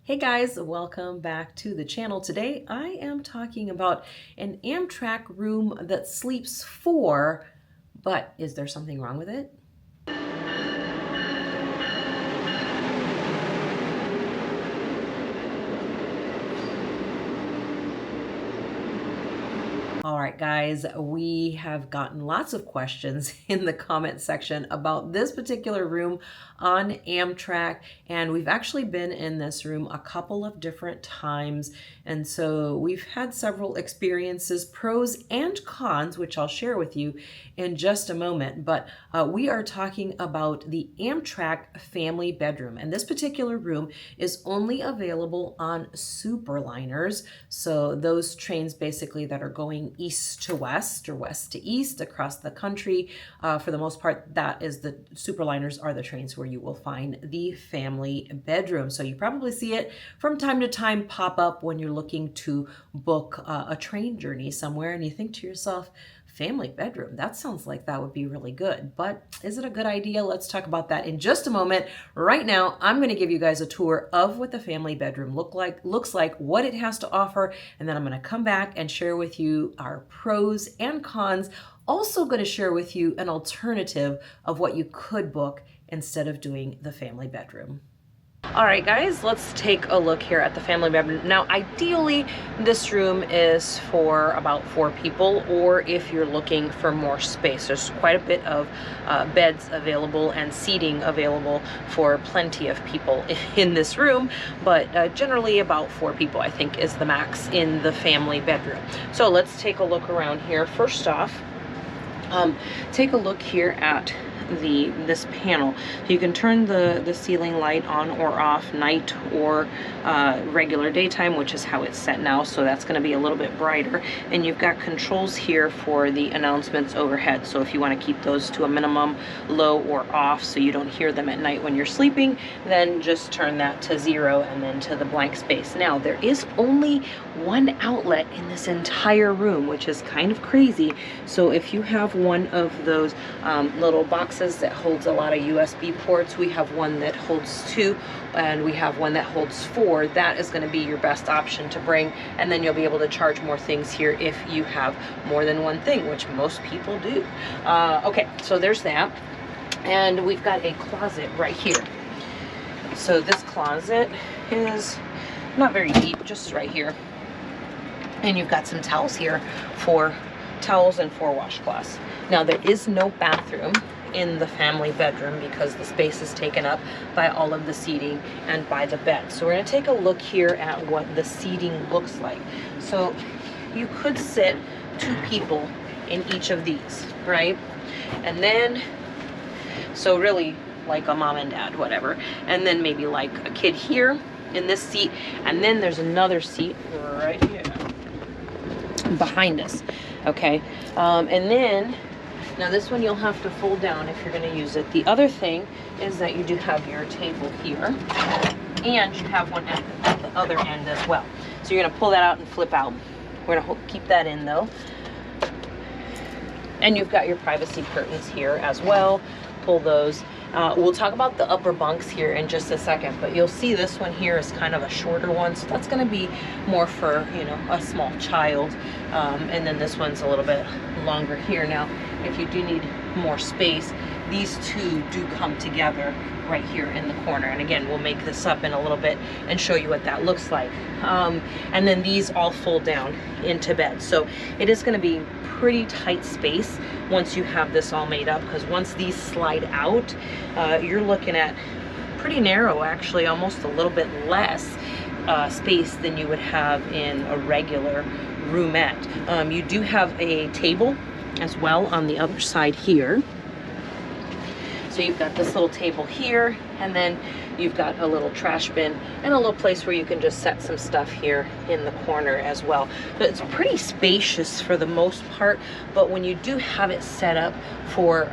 Hey guys, welcome back to the channel. Today I am talking about an Amtrak room that sleeps four, but is there something wrong with it? All right, guys, we have gotten lots of questions in the comment section about this particular room on Amtrak, and we've actually been in this room a couple of different times, and so we've had several experiences, pros and cons, which I'll share with you in just a moment, but we are talking about the Amtrak family bedroom, and this particular room is only available on superliners, so those trains basically that are going east to west or west to east across the country. For the most part, that is the superliners are the trains where you will find the family bedroom. So you probably see it from time to time pop up when you're looking to book a train journey somewhere and you think to yourself, family bedroom, that sounds like that would be really good, but is it a good idea? Let's talk about that in just a moment. Right now, I'm going to give you guys a tour of what the family bedroom looks like, what it has to offer, and then I'm going to come back and share with you our pros and cons. Also going to share with you an alternative of what you could book instead of doing the family bedroom. All right, guys, let's take a look here at the family bedroom. Now, ideally, this room is for about 4 people, or if you're looking for more space. There's quite a bit of beds available and seating available for plenty of people in this room, but generally about 4 people, I think, is the max in the family bedroom. So let's take a look around here. First off, take a look here at this panel. So you can turn the ceiling light on or off, night or regular daytime, which is how it's set now, so that's going to be a little bit brighter. And you've got controls here for the announcements overhead, so if you want to keep those to a minimum, low or off, so you don't hear them at night when you're sleeping, then just turn that to 0 and then to the blank space. Now, there is only one outlet in this entire room, which is kind of crazy. So if you have one of those little boxes that holds a lot of USB ports, we have one that holds 2 and we have one that holds 4. That is going to be your best option to bring, and then you'll be able to charge more things here if you have more than one thing, which most people do. Okay, so there's that, and we've got a closet right here. So this closet is not very deep, just right here, and you've got some towels here for towels and for washcloths. Now, there is no bathroom in the family bedroom because the space is taken up by all of the seating and by the bed. So we're going to take a look here at what the seating looks like. So you could sit 2 people in each of these, right? And then, so really like a mom and dad, whatever. And then maybe like a kid here in this seat. And then there's another seat right here behind us. Okay. And then, now this one you'll have to fold down if you're going to use it. The other thing is that you do have your table here, and you have one at the other end as well. So you're going to pull that out and flip out. We're going to keep that in though. And you've got your privacy curtains here as well. Pull those. We'll talk about the upper bunks here in just a second, but you'll see this one here is kind of a shorter one, so that's going to be more for, you know, a small child. And then this one's a little bit longer here. Now, if you do need more space, these 2 do come together right here in the corner. And again, we'll make this up in a little bit and show you what that looks like. And then these all fold down into bed. So it is going to be pretty tight space once you have this all made up, because once these slide out, you're looking at pretty narrow, actually almost a little bit less space than you would have in a regular roomette. You do have a table as well on the other side here. So you've got this little table here, and then you've got a little trash bin and a little place where you can just set some stuff here in the corner as well. So it's pretty spacious for the most part, but when you do have it set up for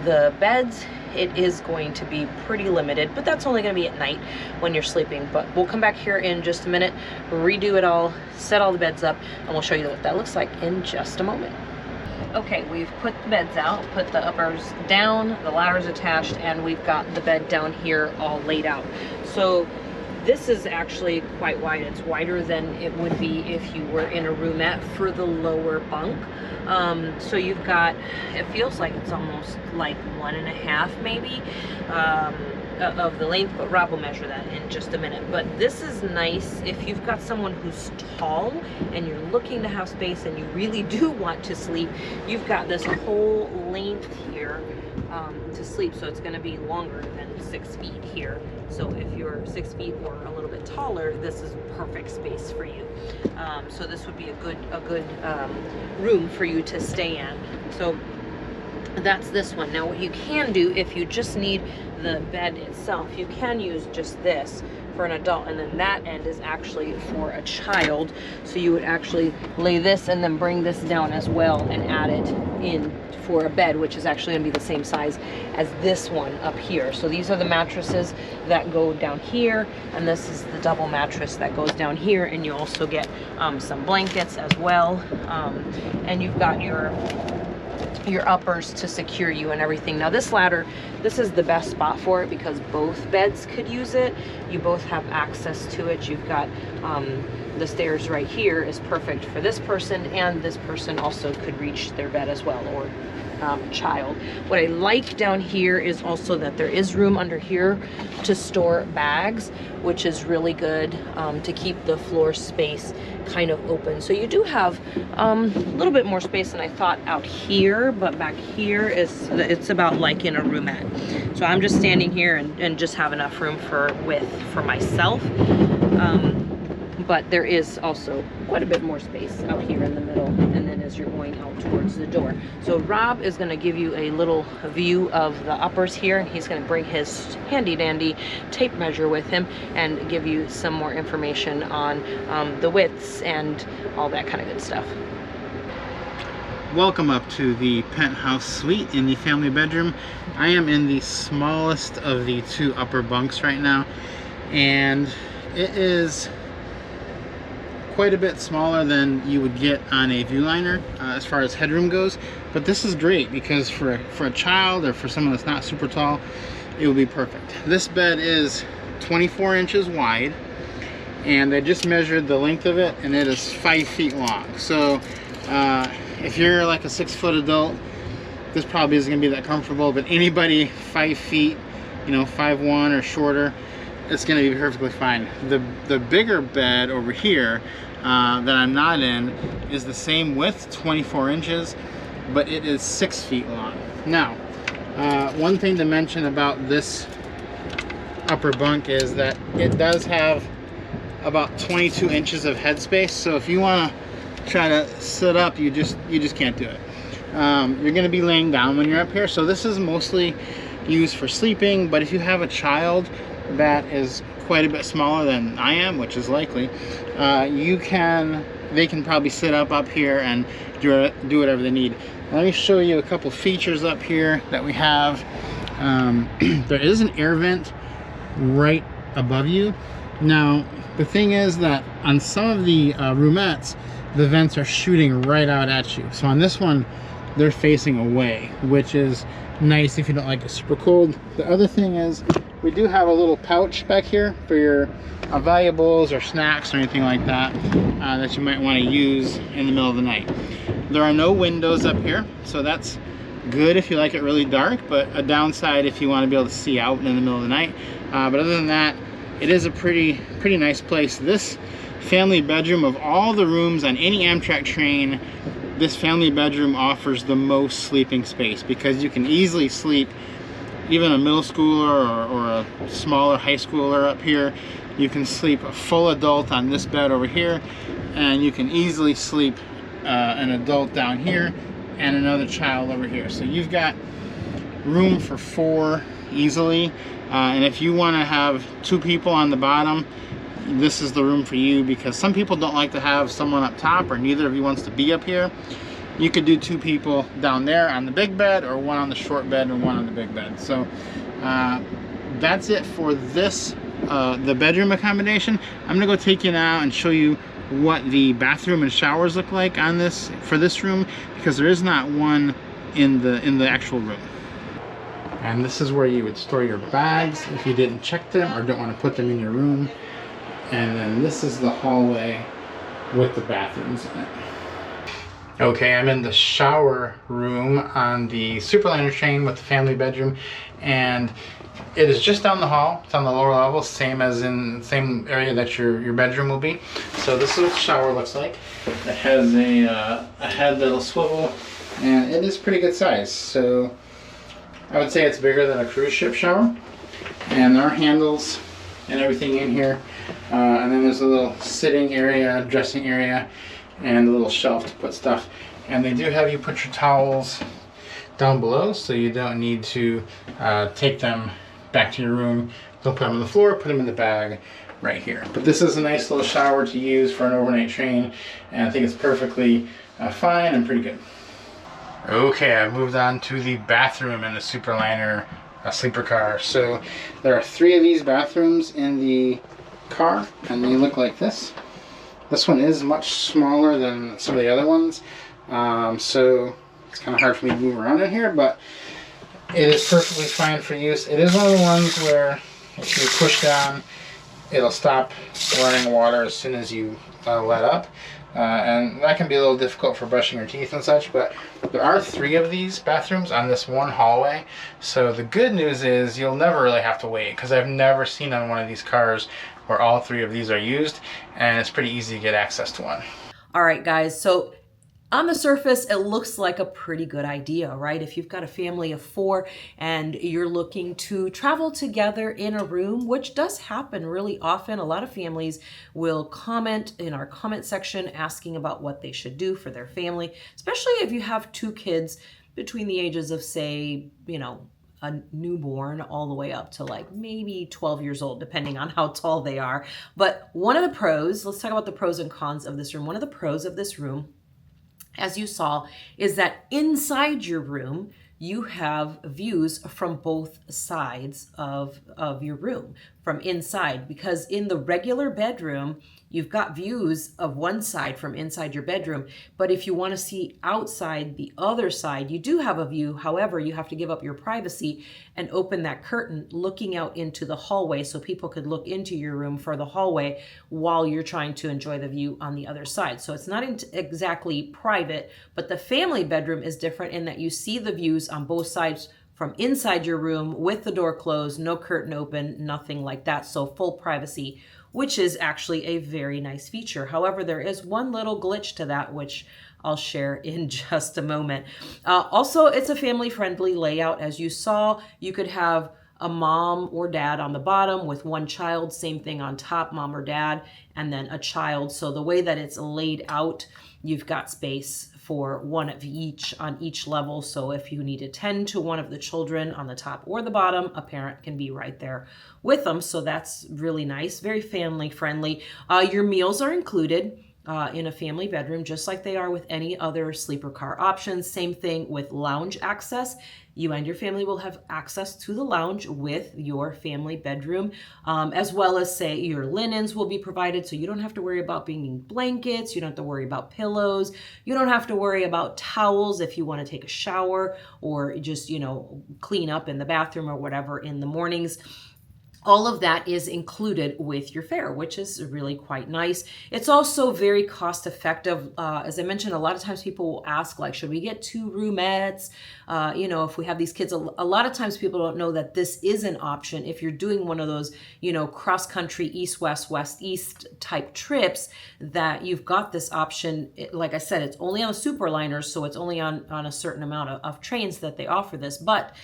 the beds, it is going to be pretty limited, but that's only going to be at night when you're sleeping. But we'll come back here in just a minute, redo it all, set all the beds up, and we'll show you what that looks like in just a moment. Okay, we've put the beds out, put the uppers down, the ladders attached, and we've got the bed down here all laid out. So This is actually quite wide. It's wider than it would be if you were in a roomette for the lower bunk. So you've got, it feels like it's almost like 1.5 maybe of the length, but Rob will measure that in just a minute. But this is nice if you've got someone who's tall and you're looking to have space and you really do want to sleep. You've got this whole length here to sleep, so it's going to be longer than 6 feet here. So if you're 6 feet or a little bit taller, this is perfect space for you. So this would be a good room for you to stay in. So that's this one. Now what you can do, if you just need the bed itself, you can use just this for an adult, and then that end is actually for a child. So you would actually lay this and then bring this down as well and add it in for a bed, which is actually going to be the same size as this one up here. So these are the mattresses that go down here, and this is the double mattress that goes down here, and you also get some blankets as well, and you've got your uppers to secure you and everything. Now this ladder, this is the best spot for it because both beds could use it. You both have access to it. You've got the stairs right here is perfect for this person, and this person also could reach their bed as well, or child. What I like down here is also that there is room under here to store bags, which is really good to keep the floor space kind of open. So you do have a little bit more space than I thought out here, but back here it's about like in a roomette. So I'm just standing here and just have enough room for myself. But there is also quite a bit more space out here in the middle, and then as you're going out towards the door. So Rob is going to give you a little view of the uppers here, and he's going to bring his handy dandy tape measure with him and give you some more information on the widths and all that kind of good stuff. Welcome up to the penthouse suite in the family bedroom. I am in the smallest of the 2 upper bunks right now, and it is quite a bit smaller than you would get on a viewliner as far as headroom goes, but this is great because for a child or for someone that's not super tall, it will be perfect. This bed is 24 inches wide, and I just measured the length of it, and it is 5 feet long. So if you're like a 6-foot adult, this probably isn't gonna be that comfortable, but anybody 5 feet, you know, 5'1" or shorter, it's going to be perfectly fine. The bigger bed over here that I'm not in is the same width, 24 inches, but it is 6 feet long. Now, one thing to mention about this upper bunk is that it does have about 22 inches of headspace. So if you want to try to sit up, you just can't do it. You're going to be laying down when you're up here. So this is mostly used for sleeping, but if you have a child that is quite a bit smaller than I am, which is likely, they can probably sit up here and do whatever they need. Let me show you a couple features up here that we have. There is an air vent right above you. Now the thing is that on some of the roomettes, the vents are shooting right out at you. So on this one, they're facing away, which is nice if you don't like it super cold. The other thing is we do have a little pouch back here for your valuables or snacks or anything like that that you might want to use in the middle of the night. There are no windows up here, so that's good if you like it really dark, but a downside if you want to be able to see out in the middle of the night. But other than that, it is a pretty nice place. This family bedroom, of all the rooms on any Amtrak train, this family bedroom offers the most sleeping space because you can easily sleep. Even a middle schooler or a smaller high schooler up here, you can sleep a full adult on this bed over here, and you can easily sleep an adult down here and another child over here. So you've got room for 4 easily, and if you want to have 2 people on the bottom, this is the room for you, because some people don't like to have someone up top, or neither of you wants to be up here. You could do 2 people down there on the big bed, or 1 on the short bed and 1 on the big bed. So that's it for this, the bedroom accommodation. I'm gonna go take you now and show you what the bathroom and showers look like on this, for this room, because there is not one in the actual room. And this is where you would store your bags if you didn't check them or don't want to put them in your room. And then this is the hallway with the bathrooms in it. Okay, I'm in the shower room on the Superliner train with the family bedroom, and it is just down the hall. It's on the lower level, same as in the same area that your bedroom will be. So this is what the shower looks like. It has a head that'll swivel, and it is pretty good size. So I would say it's bigger than a cruise ship shower. And there are handles and everything in here. And then there's a little sitting area, dressing area, and a little shelf to put stuff. And they do have you put your towels down below, so you don't need to take them back to your room. Don't put them on the floor, put them in the bag right here. But this is a nice little shower to use for an overnight train, and I think it's perfectly fine and pretty good. Okay, I've moved on to the bathroom in the Superliner sleeper car. So there are 3 of these bathrooms in the car, and they look like this. This one is much smaller than some of the other ones, so it's kind of hard for me to move around in here, but it is perfectly fine for use. It is one of the ones where if you push down, it'll stop running water as soon as you let up. And that can be a little difficult for brushing your teeth and such, but there are 3 of these bathrooms on this one hallway. So the good news is you'll never really have to wait, because I've never seen on one of these cars where all 3 of these are used, and it's pretty easy to get access to one. All right, guys, so on the surface, it looks like a pretty good idea, right? If you've got a family of 4 and you're looking to travel together in a room, which does happen really often. A lot of families will comment in our comment section asking about what they should do for their family, especially if you have 2 kids between the ages of, say, you know, a newborn all the way up to like maybe 12 years old, depending on how tall they are. But one of the pros, let's talk about the pros and cons of this room. One of the pros of this room, as you saw, is that inside your room, you have views from both sides of your room, from inside, because in the regular bedroom, you've got views of one side from inside your bedroom. But if you want to see outside the other side, you do have a view. However, you have to give up your privacy and open that curtain looking out into the hallway so people could look into your room for the hallway while you're trying to enjoy the view on the other side. So it's not exactly private, but the family bedroom is different in that you see the views on both sides from inside your room with the door closed, no curtain open, nothing like that. So full privacy, which is actually a very nice feature. However, there is one little glitch to that, which I'll share in just a moment. Also, it's a family-friendly layout. As you saw, you could have a mom or dad on the bottom with one child, same thing on top, mom or dad, and then a child. So the way that it's laid out, you've got space for one of each on each level. So if you need to tend to one of the children on the top or the bottom, a parent can be right there with them. So that's really nice, very family friendly. Your meals are included in a family bedroom, just like they are with any other sleeper car options. Same thing with lounge access. You and your family will have access to the lounge with your family bedroom, as well as, say, your linens will be provided, so you don't have to worry about bringing blankets, you don't have to worry about pillows, you don't have to worry about towels if you want to take a shower or just, you know, clean up in the bathroom or whatever in the mornings. All of that is included with your fare, which is really quite nice. It's also very cost effective. As I mentioned, a lot of times people will ask, like, should we get 2 roomettes? You know, if we have these kids, a lot of times people don't know that this is an option. If you're doing one of those, you know, cross country, east, west, west, east type trips, that you've got this option. Like I said, it's only on Superliners, so it's only on a certain amount of trains that they offer this. But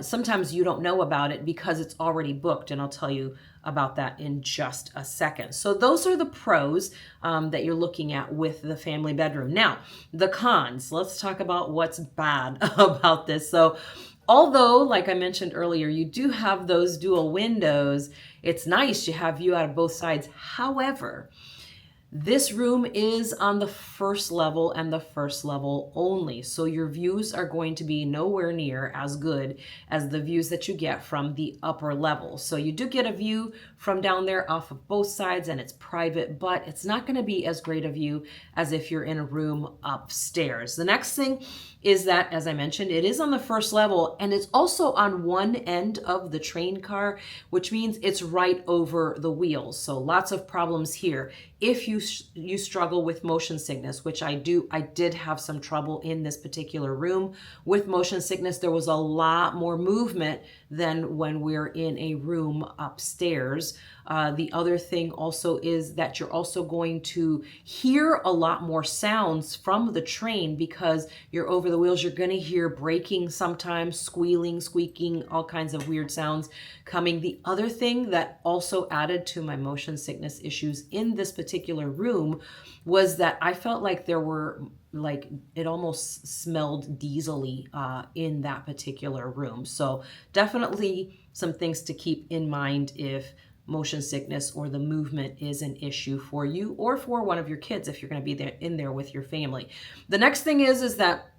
sometimes you don't know about it because it's already booked. And I'll tell you about that in just a second. So those are the pros that you're looking at with the family bedroom. Now, the cons. Let's talk about what's bad about this. So although, like I mentioned earlier, you do have those dual windows, it's nice to have view out of both sides. However, This room is on the first level and the first level only. So your views are going to be nowhere near as good as the views that you get from the upper level. So you do get a view from down there off of both sides and it's private, but it's not going to be as great a view as if you're in a room upstairs. The next thing is that, as I mentioned, it is on the first level and it's also on one end of the train car, which means it's right over the wheels. So lots of problems here. If you struggle with motion sickness, which I did have some trouble in this particular room with motion sickness. There was a lot more movement than when we're in a room upstairs. The other thing also is that you're also going to hear a lot more sounds from the train because you're over the wheels. You're going to hear braking sometimes, squealing, squeaking, all kinds of weird sounds coming. The other thing that also added to my motion sickness issues in this particular room was that I felt like there were it almost smelled diesel-y in that particular room. So definitely some things to keep in mind if motion sickness or the movement is an issue for you or for one of your kids if you're going to be in there with your family. The next thing is that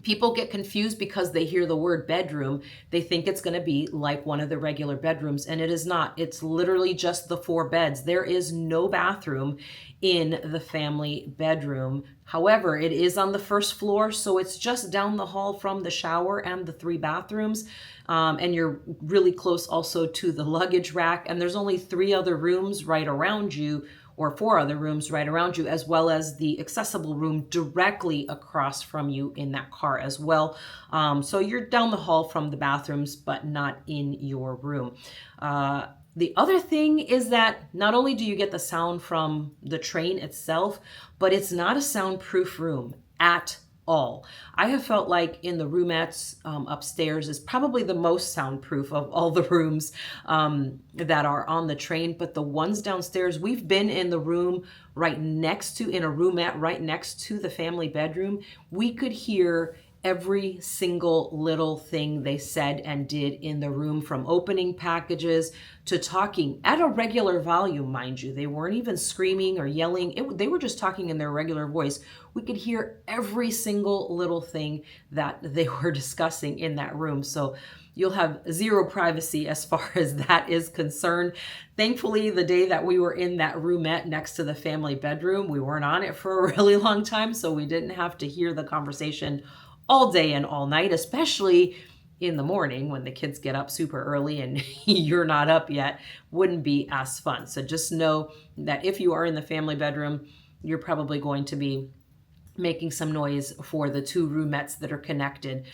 people get confused because they hear the word bedroom. They think it's going to be like one of the regular bedrooms, and it is not. It's literally just the 4 beds. There is no bathroom in the family bedroom. However, it is on the first floor, so it's just down the hall from the shower and the 3 bathrooms. And you're really close also to the luggage rack. And there's only 3 other rooms right around you, or 4 other rooms right around you, as well as the accessible room directly across from you in that car as well. So you're down the hall from the bathrooms, but not in your room. The other thing is that not only do you get the sound from the train itself, but it's not a soundproof room at all. I have felt like in the roomettes upstairs is probably the most soundproof of all the rooms that are on the train, but the ones downstairs, we've been in the room in a roomette right next to the family bedroom. We could hear every single little thing they said and did in the room, from opening packages to talking at a regular volume, mind you. They weren't even screaming or yelling. They were just talking in their regular voice. We could hear every single little thing that they were discussing in that room. So you'll have zero privacy as far as that is concerned. Thankfully, the day that we were in that roomette next to the family bedroom, we weren't on it for a really long time, so we didn't have to hear the conversation all day and all night, especially in the morning when the kids get up super early and you're not up yet. Wouldn't be as fun. So just know that if you are in the family bedroom, you're probably going to be making some noise for the 2 roomettes that are connected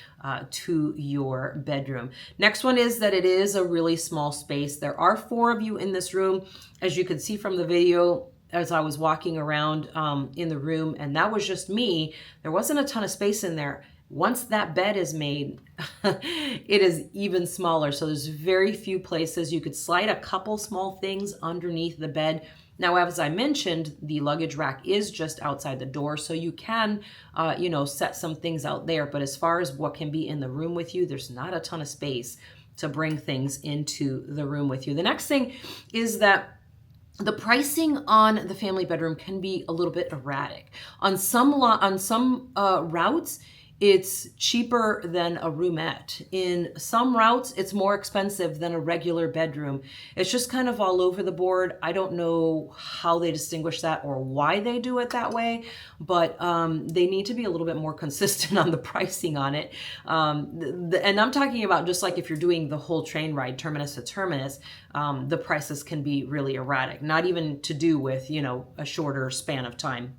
to your bedroom. Next one is that it is a really small space. There are 4 of you in this room. As you can see from the video, as I was walking around in the room, and that was just me, there wasn't a ton of space in there. Once that bed is made, it is even smaller. So there's very few places. You could slide a couple small things underneath the bed. Now, as I mentioned, the luggage rack is just outside the door, so you can, set some things out there. But as far as what can be in the room with you, there's not a ton of space to bring things into the room with you. The next thing is that the pricing on the family bedroom can be a little bit erratic. On some routes, it's cheaper than a roomette. In some routes, it's more expensive than a regular bedroom. It's just kind of all over the board. I don't know how they distinguish that or why they do it that way, but they need to be a little bit more consistent on the pricing on it. And I'm talking about just like if you're doing the whole train ride, terminus to terminus, the prices can be really erratic, not even to do with, a shorter span of time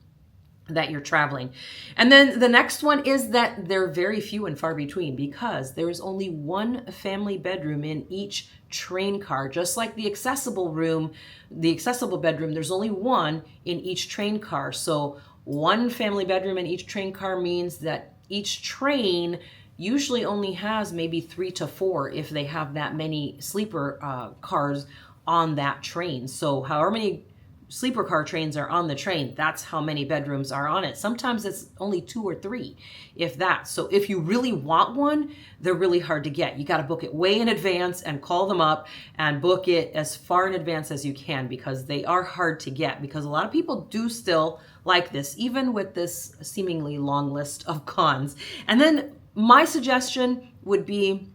that you're traveling. And then the next one is that they're very few and far between because there is only 1 family bedroom in each train car. Just like the accessible bedroom, there's only 1 in each train car. So 1 family bedroom in each train car means that each train usually only has maybe 3 to 4 if they have that many sleeper cars on that train. So however many sleeper car trains are on the train, that's how many bedrooms are on it. Sometimes it's only 2 or 3, if that. So if you really want one, they're really hard to get. You got to book it way in advance and call them up and book it as far in advance as you can, because they are hard to get, because a lot of people do still like this, even with this seemingly long list of cons. And then my suggestion would be,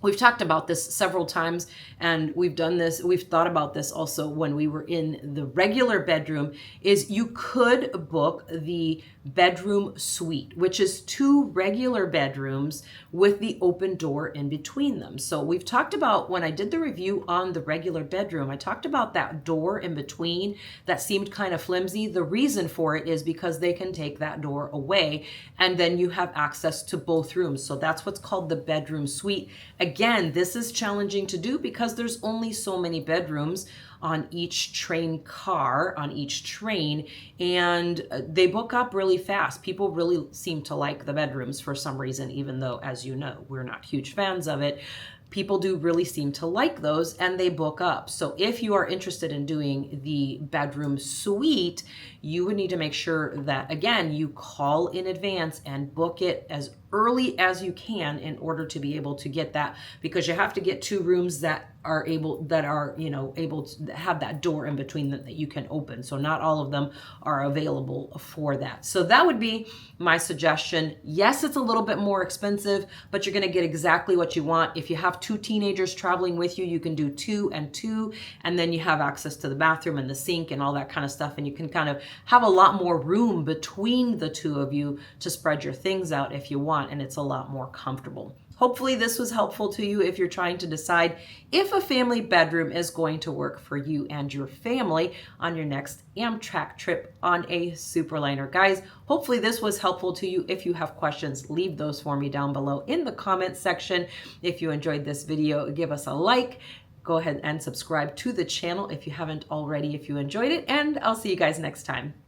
we've talked about this several times, and we've thought about this also when we were in the regular bedroom, is you could book the bedroom suite, which is 2 regular bedrooms with the open door in between them. So we've talked about, when I did the review on the regular bedroom, I talked about that door in between that seemed kind of flimsy. The reason for it is because they can take that door away, and then you have access to both rooms. So that's what's called the bedroom suite. Again, this is challenging to do because there's only so many bedrooms on each train car, on each train, and they book up really fast. People really seem to like the bedrooms for some reason, even though, as you know, we're not huge fans of it. People do really seem to like those, and they book up. So if you are interested in doing the bedroom suite, you would need to make sure that, again, you call in advance and book it as early as you can in order to be able to get that, because you have to get 2 rooms that are able to have that door in between them that you can open. So not all of them are available for that. So that would be my suggestion. Yes, it's a little bit more expensive, but you're going to get exactly what you want. If you have 2 teenagers traveling with you, you can do 2 and 2, and then you have access to the bathroom and the sink and all that kind of stuff, and you can kind of have a lot more room between the 2 of you to spread your things out if you want, and it's a lot more comfortable. Hopefully this was helpful to you if you're trying to decide if a family bedroom is going to work for you and your family on your next Amtrak trip on a Superliner. Guys, hopefully this was helpful to you. If you have questions, leave those for me down below in the comment section. If you enjoyed this video, give us a like. Go ahead and subscribe to the channel if you haven't already, if you enjoyed it, and I'll see you guys next time.